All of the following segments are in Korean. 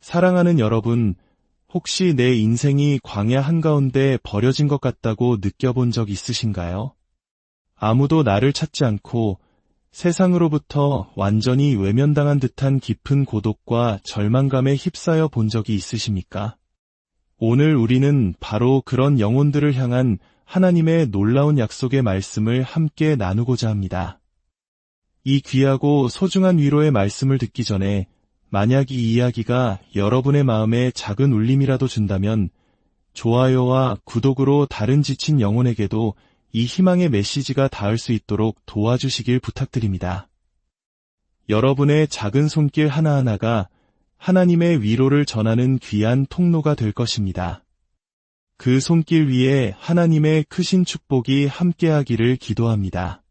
사랑하는 여러분, 혹시 내 인생이 광야 한가운데 버려진 것 같다고 느껴본 적 있으신가요? 아무도 나를 찾지 않고 세상으로부터 완전히 외면당한 듯한 깊은 고독과 절망감에 휩싸여 본 적이 있으십니까? 오늘 우리는 바로 그런 영혼들을 향한 하나님의 놀라운 약속의 말씀을 함께 나누고자 합니다. 이 귀하고 소중한 위로의 말씀을 듣기 전에 만약 이 이야기가 여러분의 마음에 작은 울림이라도 준다면 좋아요와 구독으로 다른 지친 영혼에게도 이 희망의 메시지가 닿을 수 있도록 도와주시길 부탁드립니다. 여러분의 작은 손길 하나하나가 하나님의 위로를 전하는 귀한 통로가 될 것입니다. 그 손길 위에 하나님의 크신 축복이 함께하기를 기도합니다.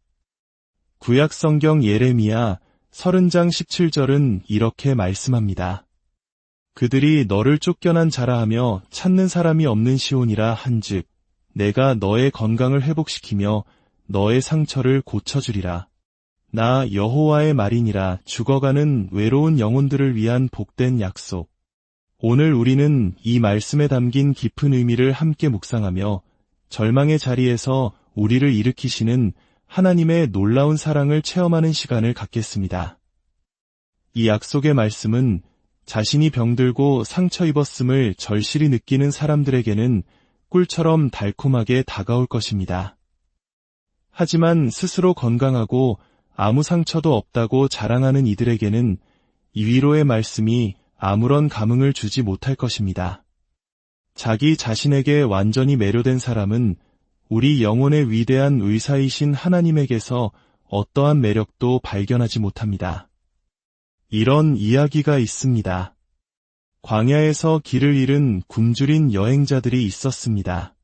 구약성경 예레미야 30장 17절은 이렇게 말씀합니다. 그들이 너를 쫓겨난 자라 하며 찾는 사람이 없는 시온이라 한즉 내가 너의 건강을 회복시키며 너의 상처를 고쳐주리라. 나 여호와의 말이니라. 죽어가는 외로운 영혼들을 위한 복된 약속. 오늘 우리는 이 말씀에 담긴 깊은 의미를 함께 묵상하며 절망의 자리에서 우리를 일으키시는 하나님의 놀라운 사랑을 체험하는 시간을 갖겠습니다. 이 약속의 말씀은 자신이 병들고 상처 입었음을 절실히 느끼는 사람들에게는 꿀처럼 달콤하게 다가올 것입니다. 하지만 스스로 건강하고 아무 상처도 없다고 자랑하는 이들에게는 이 위로의 말씀이 아무런 감흥을 주지 못할 것입니다. 자기 자신에게 완전히 매료된 사람은 우리 영혼의 위대한 의사이신 하나님에게서 어떠한 매력도 발견하지 못합니다. 이런 이야기가 있습니다. 광야에서 길을 잃은 굶주린 여행자들이 있었습니다.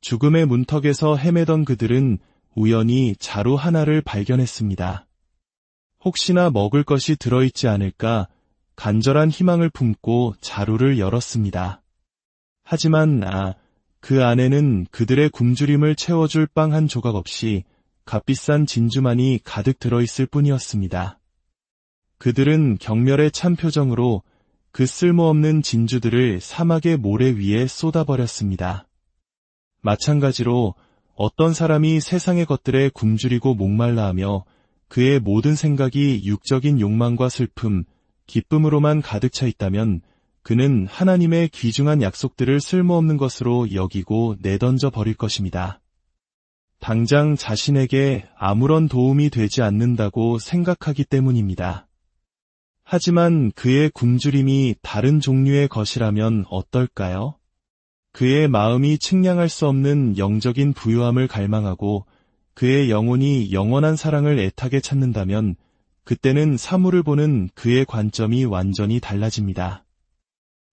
죽음의 문턱에서 헤매던 그들은 우연히 자루 하나를 발견했습니다. 혹시나 먹을 것이 들어있지 않을까 간절한 희망을 품고 자루를 열었습니다. 하지만 그 안에는 그들의 굶주림을 채워줄 빵 한 조각 없이 값비싼 진주만이 가득 들어있을 뿐이었습니다. 그들은 경멸의 참 표정으로 그 쓸모없는 진주들을 사막의 모래 위에 쏟아버렸습니다. 마찬가지로 어떤 사람이 세상의 것들에 굶주리고 목말라하며 그의 모든 생각이 육적인 욕망과 슬픔, 기쁨으로만 가득 차 있다면 그는 하나님의 귀중한 약속들을 쓸모없는 것으로 여기고 내던져 버릴 것입니다. 당장 자신에게 아무런 도움이 되지 않는다고 생각하기 때문입니다. 하지만 그의 굶주림이 다른 종류의 것이라면 어떨까요? 그의 마음이 측량할 수 없는 영적인 부유함을 갈망하고 그의 영혼이 영원한 사랑을 애타게 찾는다면 그때는 사물을 보는 그의 관점이 완전히 달라집니다.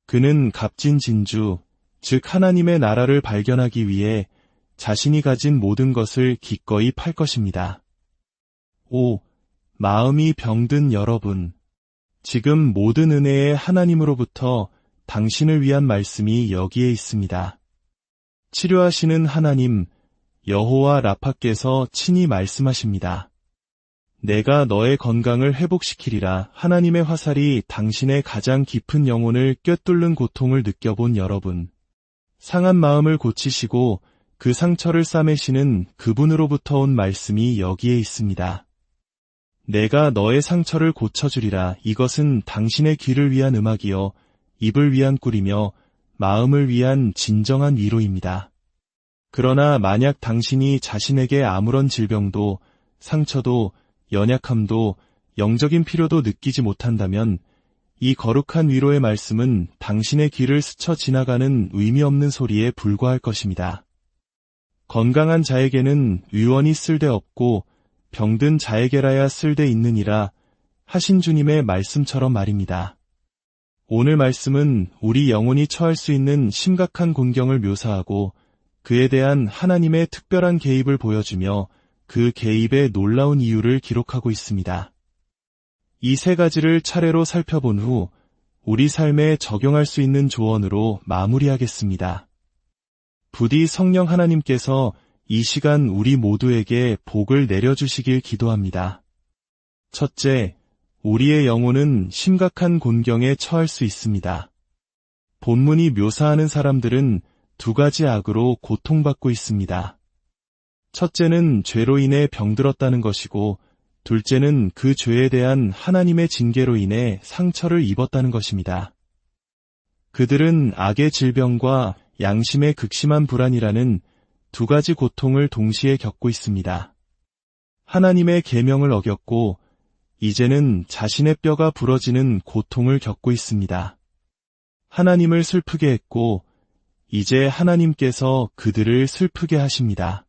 그는 값진 진주, 즉 하나님의 나라를 발견하기 위해 자신이 가진 모든 것을 기꺼이 팔 것입니다. 마음이 병든 여러분, 지금 모든 은혜의 하나님으로부터 당신을 위한 말씀이 여기에 있습니다. 치료하시는 하나님, 여호와 라파께서 친히 말씀하십니다. 내가 너의 건강을 회복시키리라. 하나님의 화살이 당신의 가장 깊은 영혼을 꿰뚫는 고통을 느껴본 여러분, 상한 마음을 고치시고 그 상처를 싸매시는 그분으로부터 온 말씀이 여기에 있습니다. 내가 너의 상처를 고쳐주리라. 이것은 당신의 귀를 위한 음악이요 입을 위한 꿀이며 마음을 위한 진정한 위로입니다. 그러나 만약 당신이 자신에게 아무런 질병도 상처도 연약함도 영적인 필요도 느끼지 못한다면 이 거룩한 위로의 말씀은 당신의 귀를 스쳐 지나가는 의미 없는 소리에 불과할 것입니다. 건강한 자에게는 위원이 쓸데없고 병든 자에게라야 쓸데있느니라 하신 주님의 말씀처럼 말입니다. 오늘 말씀은 우리 영혼이 처할 수 있는 심각한 곤경을 묘사하고 그에 대한 하나님의 특별한 개입을 보여주며 그 개입의 놀라운 이유를 기록하고 있습니다. 이 세 가지를 차례로 살펴본 후 우리 삶에 적용할 수 있는 조언으로 마무리하겠습니다. 부디 성령 하나님께서 이 시간 우리 모두에게 복을 내려주시길 기도합니다. 첫째, 우리의 영혼은 심각한 곤경에 처할 수 있습니다. 본문이 묘사하는 사람들은 두 가지 악으로 고통받고 있습니다. 첫째는 죄로 인해 병들었다는 것이고, 둘째는 그 죄에 대한 하나님의 징계로 인해 상처를 입었다는 것입니다. 그들은 악의 질병과 양심의 극심한 불안이라는 두 가지 고통을 동시에 겪고 있습니다. 하나님의 계명을 어겼고, 이제는 자신의 뼈가 부러지는 고통을 겪고 있습니다. 하나님을 슬프게 했고, 이제 하나님께서 그들을 슬프게 하십니다.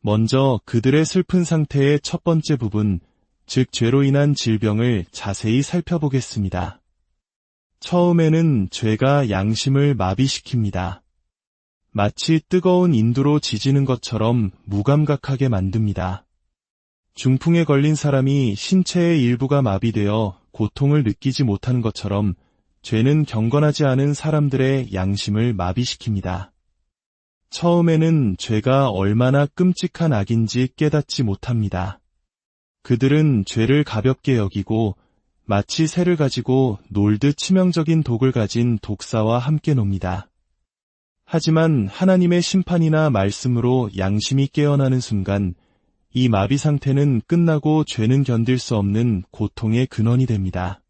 먼저 그들의 슬픈 상태의 첫 번째 부분, 즉 죄로 인한 질병을 자세히 살펴보겠습니다. 처음에는 죄가 양심을 마비시킵니다. 마치 뜨거운 인두로 지지는 것처럼 무감각하게 만듭니다. 중풍에 걸린 사람이 신체의 일부가 마비되어 고통을 느끼지 못하는 것처럼 죄는 경건하지 않은 사람들의 양심을 마비시킵니다. 처음에는 죄가 얼마나 끔찍한 악인지 깨닫지 못합니다. 그들은 죄를 가볍게 여기고 마치 새를 가지고 놀듯 치명적인 독을 가진 독사와 함께 놉니다. 하지만 하나님의 심판이나 말씀으로 양심이 깨어나는 순간 이 마비 상태는 끝나고 죄는 견딜 수 없는 고통의 근원이 됩니다.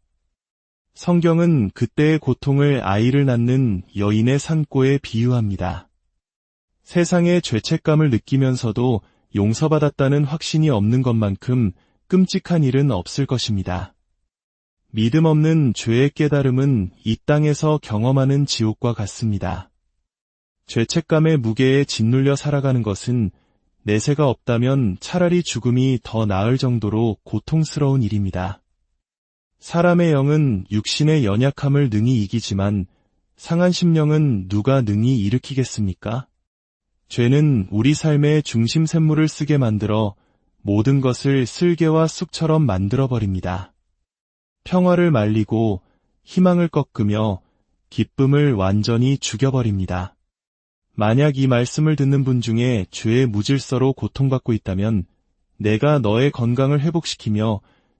성경은 그때의 고통을 아이를 낳는 여인의 산고에 비유합니다. 세상의 죄책감을 느끼면서도 용서받았다는 확신이 없는 것만큼 끔찍한 일은 없을 것입니다. 믿음 없는 죄의 깨달음은 이 땅에서 경험하는 지옥과 같습니다. 죄책감의 무게에 짓눌려 살아가는 것은 내세가 없다면 차라리 죽음이 더 나을 정도로 고통스러운 일입니다. 사람의 영은 육신의 연약함을 능히 이기지만 상한 심령은 누가 능히 일으키겠습니까? 죄는 우리 삶의 중심 샘물을 쓰게 만들어 모든 것을 쓸개와 쑥처럼 만들어버립니다. 평화를 말리고 희망을 꺾으며 기쁨을 완전히 죽여버립니다. 만약 이 말씀을 듣는 분 중에 죄의 무질서로 고통받고 있다면 내가 너의 건강을 회복시키며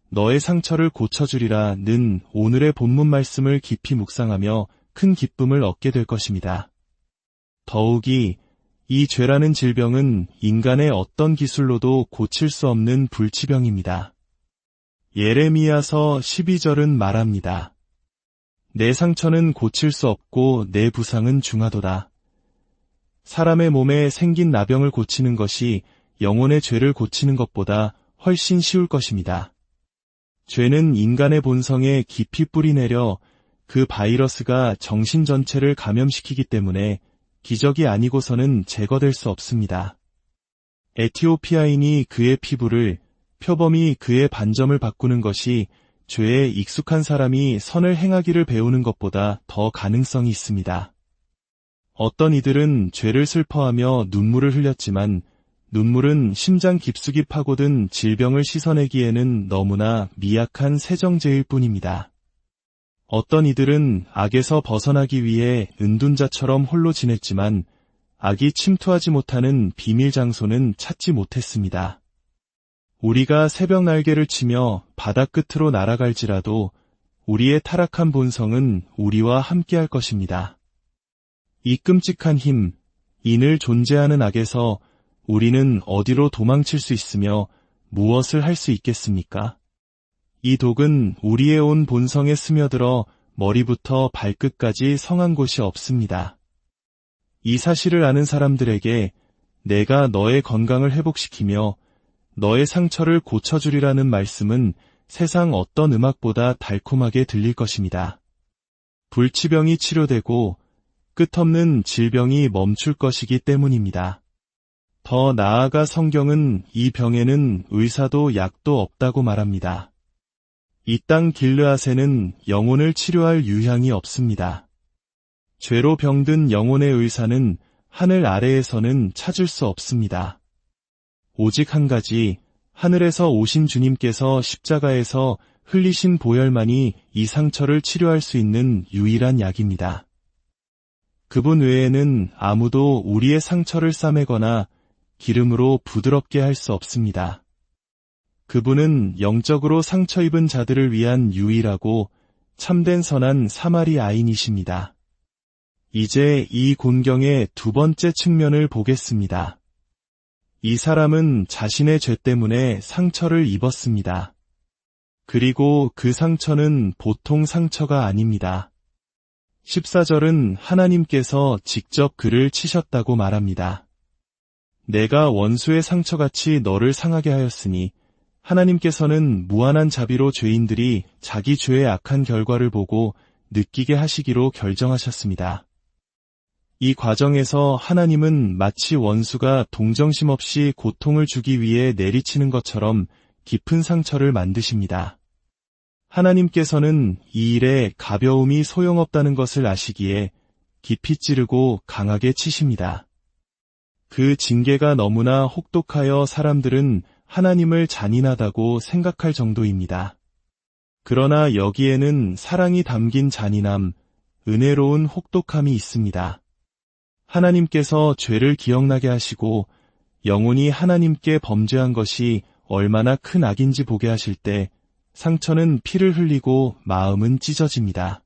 너의 상처를 고쳐주리라는 오늘의 본문 말씀을 깊이 묵상하며 큰 기쁨을 얻게 될 것입니다. 더욱이 이 죄라는 질병은 인간의 어떤 기술로도 고칠 수 없는 불치병입니다. 예레미야서 12절은 말합니다. 내 상처는 고칠 수 없고 내 부상은 중하도다. 사람의 몸에 생긴 나병을 고치는 것이 영혼의 죄를 고치는 것보다 훨씬 쉬울 것입니다. 죄는 인간의 본성에 깊이 뿌리내려 그 바이러스가 정신 전체를 감염시키기 때문에 기적이 아니고서는 제거될 수 없습니다. 에티오피아인이 그의 피부를, 표범이 그의 반점을 바꾸는 것이 죄에 익숙한 사람이 선을 행하기를 배우는 것보다 더 가능성이 있습니다. 어떤 이들은 죄를 슬퍼하며 눈물을 흘렸지만 눈물은 심장 깊숙이 파고든 질병을 씻어내기에는 너무나 미약한 세정제일 뿐입니다. 어떤 이들은 악에서 벗어나기 위해 은둔자처럼 홀로 지냈지만 악이 침투하지 못하는 비밀 장소는 찾지 못했습니다. 우리가 새벽 날개를 치며 바다 끝으로 날아갈지라도 우리의 타락한 본성은 우리와 함께할 것입니다. 이 끔찍한 힘, 이늘 존재하는 악에서 우리는 어디로 도망칠 수 있으며 무엇을 할 수 있겠습니까? 이 독은 우리의 온 본성에 스며들어 머리부터 발끝까지 성한 곳이 없습니다. 이 사실을 아는 사람들에게 내가 너의 건강을 회복시키며 너의 상처를 고쳐주리라는 말씀은 세상 어떤 음악보다 달콤하게 들릴 것입니다. 불치병이 치료되고 끝없는 질병이 멈출 것이기 때문입니다. 더 나아가 성경은 이 병에는 의사도 약도 없다고 말합니다. 이 땅 길르앗에는 영혼을 치료할 유향이 없습니다. 죄로 병든 영혼의 의사는 하늘 아래에서는 찾을 수 없습니다. 오직 한 가지, 하늘에서 오신 주님께서 십자가에서 흘리신 보혈만이 이 상처를 치료할 수 있는 유일한 약입니다. 그분 외에는 아무도 우리의 상처를 싸매거나 기름으로 부드럽게 할 수 없습니다. 그분은 영적으로 상처 입은 자들을 위한 유일하고 참된 선한 사마리아인이십니다. 이제 이 곤경의 두 번째 측면을 보겠습니다. 이 사람은 자신의 죄 때문에 상처를 입었습니다. 그리고 그 상처는 보통 상처가 아닙니다. 14절은 하나님께서 직접 그를 치셨다고 말합니다. 내가 원수의 상처같이 너를 상하게 하였으니 하나님께서는 무한한 자비로 죄인들이 자기 죄의 악한 결과를 보고 느끼게 하시기로 결정하셨습니다. 이 과정에서 하나님은 마치 원수가 동정심 없이 고통을 주기 위해 내리치는 것처럼 깊은 상처를 만드십니다. 하나님께서는 이 일에 가벼움이 소용없다는 것을 아시기에 깊이 찌르고 강하게 치십니다. 그 징계가 너무나 혹독하여 사람들은 하나님을 잔인하다고 생각할 정도입니다. 그러나 여기에는 사랑이 담긴 잔인함, 은혜로운 혹독함이 있습니다. 하나님께서 죄를 기억나게 하시고 영혼이 하나님께 범죄한 것이 얼마나 큰 악인지 보게 하실 때 상처는 피를 흘리고 마음은 찢어집니다.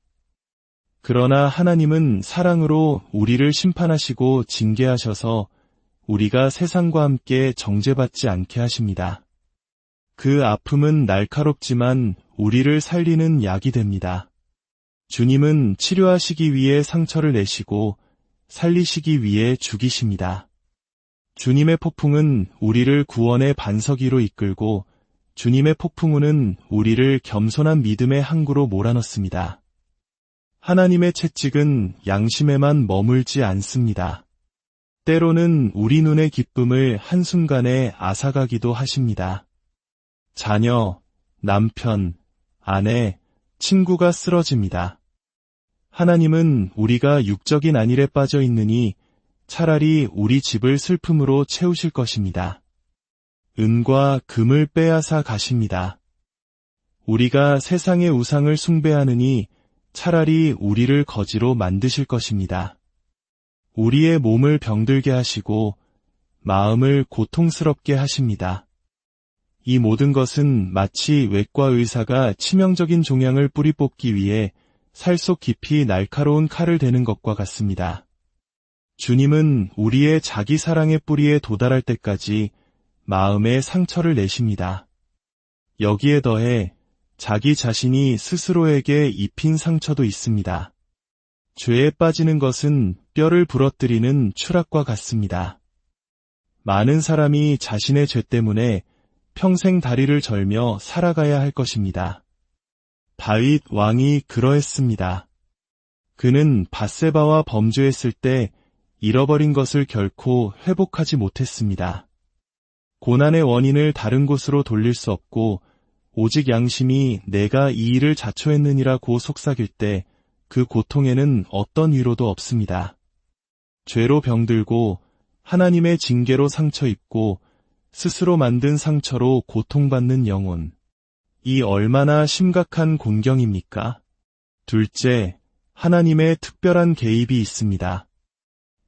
그러나 하나님은 사랑으로 우리를 심판하시고 징계하셔서 우리가 세상과 함께 정죄받지 않게 하십니다. 그 아픔은 날카롭지만 우리를 살리는 약이 됩니다. 주님은 치료하시기 위해 상처를 내시고 살리시기 위해 죽이십니다. 주님의 폭풍은 우리를 구원의 반석 위로 이끌고 주님의 폭풍우는 우리를 겸손한 믿음의 항구로 몰아넣습니다. 하나님의 채찍은 양심에만 머물지 않습니다. 때로는 우리 눈의 기쁨을 한순간에 앗아가기도 하십니다. 자녀, 남편, 아내, 친구가 쓰러집니다. 하나님은 우리가 육적인 안일에 빠져 있느니 차라리 우리 집을 슬픔으로 채우실 것입니다. 은과 금을 빼앗아 가십니다. 우리가 세상의 우상을 숭배하느니 차라리 우리를 거지로 만드실 것입니다. 우리의 몸을 병들게 하시고 마음을 고통스럽게 하십니다. 이 모든 것은 마치 외과 의사가 치명적인 종양을 뿌리 뽑기 위해 살 속 깊이 날카로운 칼을 대는 것과 같습니다. 주님은 우리의 자기 사랑의 뿌리에 도달할 때까지 마음에 상처를 내십니다. 여기에 더해 자기 자신이 스스로에게 입힌 상처도 있습니다. 죄에 빠지는 것은 뼈를 부러뜨리는 추락과 같습니다. 많은 사람이 자신의 죄 때문에 평생 다리를 절며 살아가야 할 것입니다. 다윗 왕이 그러했습니다. 그는 밧세바와 범죄했을 때 잃어버린 것을 결코 회복하지 못했습니다. 고난의 원인을 다른 곳으로 돌릴 수 없고 오직 양심이 내가 이 일을 자초했느니라고 속삭일 때 그 고통에는 어떤 위로도 없습니다. 죄로 병들고 하나님의 징계로 상처 입고 스스로 만든 상처로 고통받는 영혼. 이 얼마나 심각한 곤경입니까? 둘째, 하나님의 특별한 개입이 있습니다.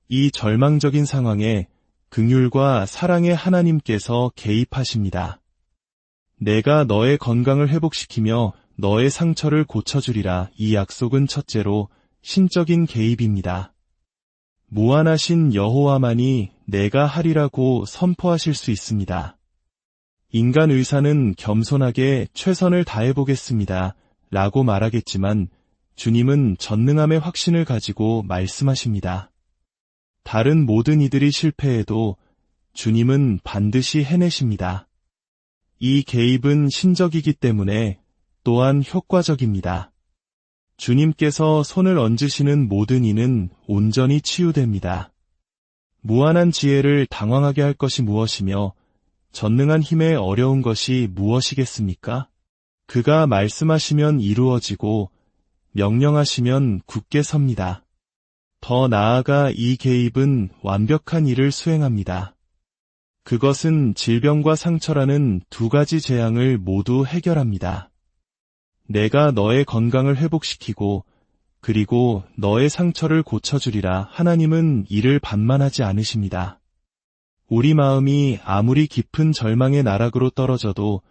이 절망적인 상황에 긍휼과 사랑의 하나님께서 개입하십니다. 내가 너의 건강을 회복시키며 너의 상처를 고쳐주리라. 이 약속은 첫째로 신적인 개입입니다. 무한하신 여호와만이 내가 하리라고 선포하실 수 있습니다. 인간 의사는 겸손하게 최선을 다해보겠습니다. 라고 말하겠지만 주님은 전능함의 확신을 가지고 말씀하십니다. 다른 모든 이들이 실패해도 주님은 반드시 해내십니다. 이 개입은 신적이기 때문에 또한 효과적입니다. 주님께서 손을 얹으시는 모든 이는 온전히 치유됩니다. 무한한 지혜를 당황하게 할 것이 무엇이며 전능한 힘에 어려운 것이 무엇이겠습니까? 그가 말씀하시면 이루어지고 명령하시면 굳게 섭니다. 더 나아가 이 개입은 완벽한 일을 수행합니다. 그것은 질병과 상처라는 두 가지 재앙을 모두 해결합니다. 내가 너의 건강을 회복시키고 그리고 너의 상처를 고쳐주리라. 하나님은 이를 반만하지 않으십니다. 우리 마음이 아무리 깊은 절망의 나락으로 떨어져도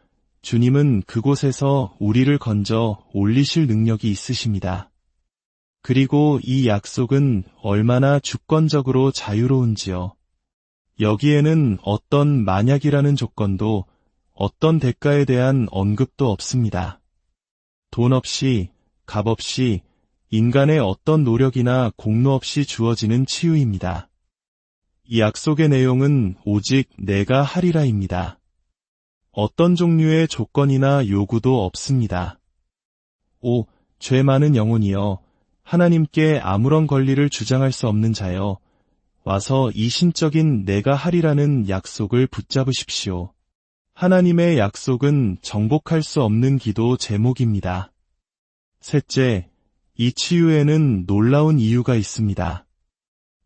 주님은 그곳에서 우리를 건져 올리실 능력이 있으십니다. 그리고 이 약속은 얼마나 주권적으로 자유로운지요. 여기에는 어떤 만약이라는 조건도 어떤 대가에 대한 언급도 없습니다. 돈 없이, 값 없이, 인간의 어떤 노력이나 공로 없이 주어지는 치유입니다. 이 약속의 내용은 오직 내가 하리라입니다. 어떤 종류의 조건이나 요구도 없습니다. 죄 많은 영혼이여, 하나님께 아무런 권리를 주장할 수 없는 자여, 와서 이 신적인 내가 하리라는 약속을 붙잡으십시오. 하나님의 약속은 정복할 수 없는 기도 제목입니다. 셋째, 이 치유에는 놀라운 이유가 있습니다.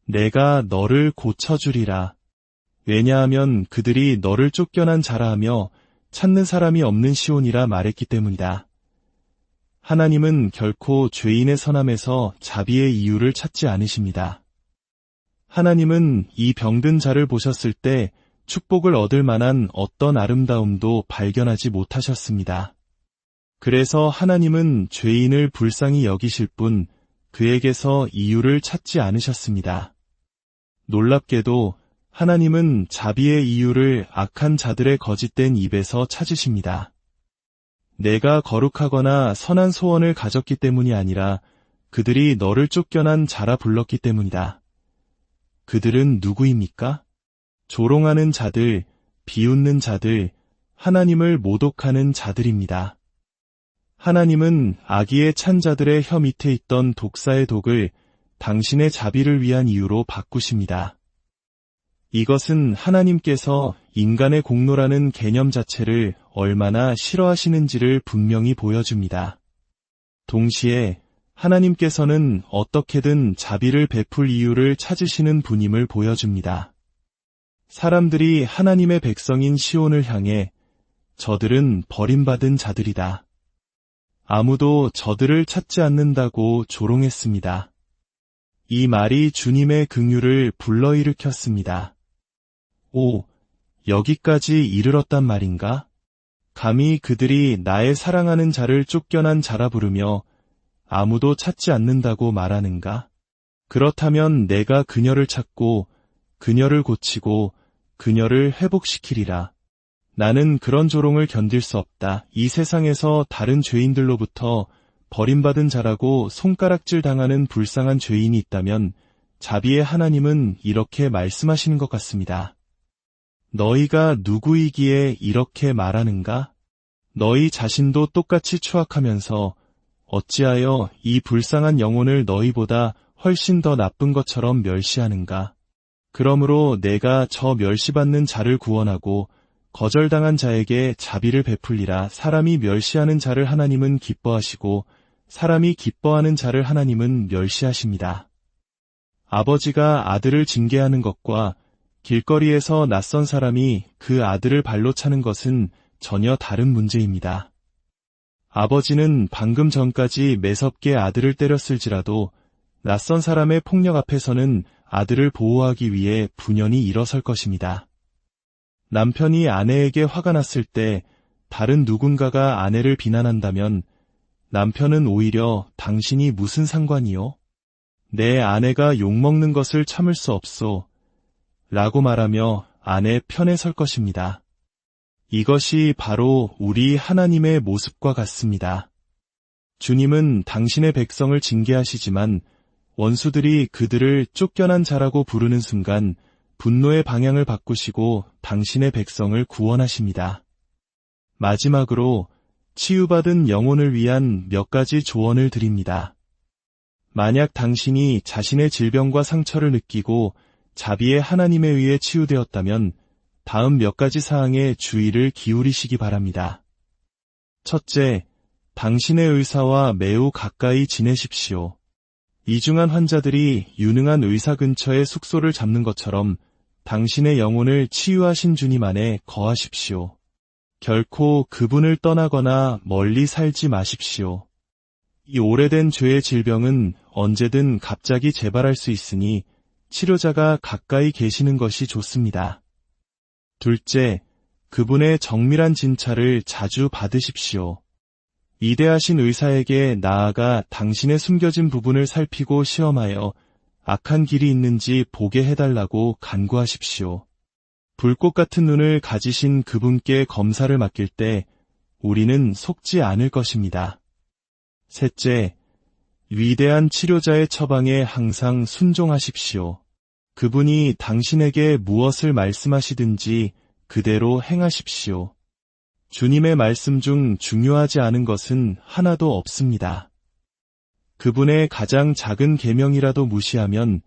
내가 너를 고쳐주리라. 왜냐하면 그들이 너를 쫓겨난 자라 하며 찾는 사람이 없는 시온이라 말했기 때문이다. 하나님은 결코 죄인의 선함에서 자비의 이유를 찾지 않으십니다. 하나님은 이 병든 자를 보셨을 때 축복을 얻을 만한 어떤 아름다움도 발견하지 못하셨습니다. 그래서 하나님은 죄인을 불쌍히 여기실 뿐 그에게서 이유를 찾지 않으셨습니다. 놀랍게도 하나님은 자비의 이유를 악한 자들의 거짓된 입에서 찾으십니다. 내가 거룩하거나 선한 소원을 가졌기 때문이 아니라 그들이 너를 쫓겨난 자라 불렀기 때문이다. 그들은 누구입니까? 조롱하는 자들, 비웃는 자들, 하나님을 모독하는 자들입니다. 하나님은 아기의 찬 자들의 혀 밑에 있던 독사의 독을 당신의 자비를 위한 이유로 바꾸십니다. 이것은 하나님께서 인간의 공로라는 개념 자체를 얼마나 싫어하시는지를 분명히 보여줍니다. 동시에 하나님께서는 어떻게든 자비를 베풀 이유를 찾으시는 분임을 보여줍니다. 사람들이 하나님의 백성인 시온을 향해 저들은 버림받은 자들이다. 아무도 저들을 찾지 않는다고 조롱했습니다. 이 말이 주님의 긍휼을 불러일으켰습니다. 여기까지 이르렀단 말인가? 감히 그들이 나의 사랑하는 자를 쫓겨난 자라 부르며 아무도 찾지 않는다고 말하는가? 그렇다면 내가 그녀를 찾고 그녀를 고치고 그녀를 회복시키리라. 나는 그런 조롱을 견딜 수 없다. 이 세상에서 다른 죄인들로부터 버림받은 자라고 손가락질 당하는 불쌍한 죄인이 있다면 자비의 하나님은 이렇게 말씀하시는 것 같습니다. 너희가 누구이기에 이렇게 말하는가? 너희 자신도 똑같이 추악하면서 어찌하여 이 불쌍한 영혼을 너희보다 훨씬 더 나쁜 것처럼 멸시하는가? 그러므로 내가 저 멸시받는 자를 구원하고 거절당한 자에게 자비를 베풀리라. 사람이 멸시하는 자를 하나님은 기뻐하시고 사람이 기뻐하는 자를 하나님은 멸시하십니다. 아버지가 아들을 징계하는 것과 길거리에서 낯선 사람이 그 아들을 발로 차는 것은 전혀 다른 문제입니다. 아버지는 방금 전까지 매섭게 아들을 때렸을지라도 낯선 사람의 폭력 앞에서는 아들을 보호하기 위해 분연히 일어설 것입니다. 남편이 아내에게 화가 났을 때 다른 누군가가 아내를 비난한다면 남편은 오히려 당신이 무슨 상관이요? 내 아내가 욕먹는 것을 참을 수 없소. 라고 말하며 아내 편에 설 것입니다. 이것이 바로 우리 하나님의 모습과 같습니다. 주님은 당신의 백성을 징계하시지만 원수들이 그들을 쫓겨난 자라고 부르는 순간 분노의 방향을 바꾸시고 당신의 백성을 구원하십니다. 마지막으로 치유받은 영혼을 위한 몇 가지 조언을 드립니다. 만약 당신이 자신의 질병과 상처를 느끼고 자비의 하나님에 의해 치유되었다면 다음 몇 가지 사항에 주의를 기울이시기 바랍니다. 첫째, 당신의 의사와 매우 가까이 지내십시오. 이중한 환자들이 유능한 의사 근처에 숙소를 잡는 것처럼 당신의 영혼을 치유하신 주님 안에 거하십시오. 결코 그분을 떠나거나 멀리 살지 마십시오. 이 오래된 죄의 질병은 언제든 갑자기 재발할 수 있으니 치료자가 가까이 계시는 것이 좋습니다. 둘째, 그분의 정밀한 진찰을 자주 받으십시오. 위대하신 의사에게 나아가 당신의 숨겨진 부분을 살피고 시험하여 악한 길이 있는지 보게 해달라고 간구하십시오. 불꽃 같은 눈을 가지신 그분께 검사를 맡길 때 우리는 속지 않을 것입니다. 셋째, 위대한 치료자의 처방에 항상 순종하십시오. 그분이 당신에게 무엇을 말씀하시든지 그대로 행하십시오. 주님의 말씀 중 중요하지 않은 것은 하나도 없습니다. 그분의 가장 작은 계명이라도 무시하면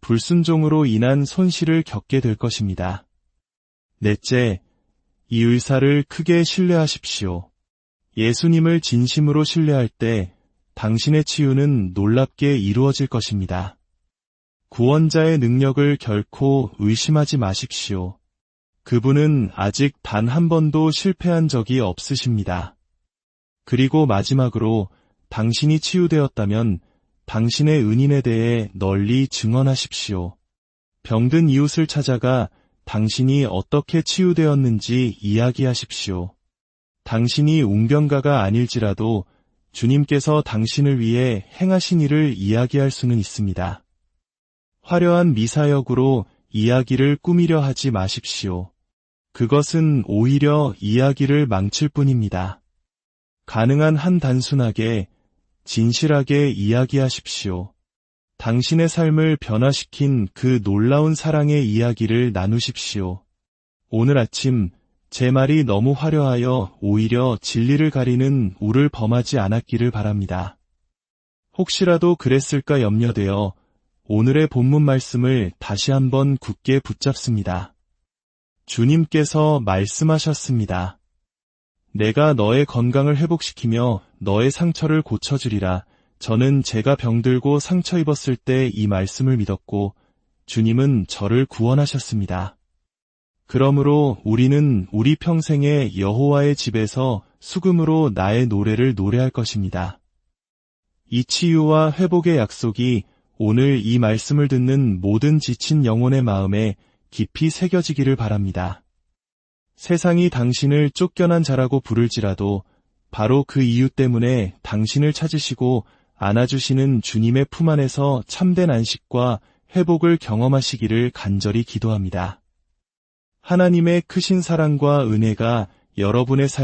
불순종으로 인한 손실을 겪게 될 것입니다. 넷째, 이 의사를 크게 신뢰하십시오. 예수님을 진심으로 신뢰할 때 당신의 치유는 놀랍게 이루어질 것입니다. 구원자의 능력을 결코 의심하지 마십시오. 그분은 아직 단 한 번도 실패한 적이 없으십니다. 그리고 마지막으로 당신이 치유되었다면 당신의 은인에 대해 널리 증언하십시오. 병든 이웃을 찾아가 당신이 어떻게 치유되었는지 이야기하십시오. 당신이 웅변가가 아닐지라도 주님께서 당신을 위해 행하신 일을 이야기할 수는 있습니다. 화려한 미사역으로 이야기를 꾸미려 하지 마십시오. 그것은 오히려 이야기를 망칠 뿐입니다. 가능한 한 단순하게, 진실하게 이야기하십시오. 당신의 삶을 변화시킨 그 놀라운 사랑의 이야기를 나누십시오. 오늘 아침 제 말이 너무 화려하여 오히려 진리를 가리는 우를 범하지 않았기를 바랍니다. 혹시라도 그랬을까 염려되어 오늘의 본문 말씀을 다시 한번 굳게 붙잡습니다. 주님께서 말씀하셨습니다. 내가 너의 건강을 회복시키며 너의 상처를 고쳐주리라. 저는 제가 병들고 상처 입었을 때 이 말씀을 믿었고 주님은 저를 구원하셨습니다. 그러므로 우리는 우리 평생에 여호와의 집에서 수금으로 나의 노래를 노래할 것입니다. 이 치유와 회복의 약속이 오늘 이 말씀을 듣는 모든 지친 영혼의 마음에 깊이 새겨지기를 바랍니다. 세상이 당신을 쫓겨난 자라고 부를지라도 바로 그 이유 때문에 당신을 찾으시고 안아주시는 주님의 품 안에서 참된 안식과 회복을 경험하시기를 간절히 기도합니다. 하나님의 크신 사랑과 은혜가 여러분의 삶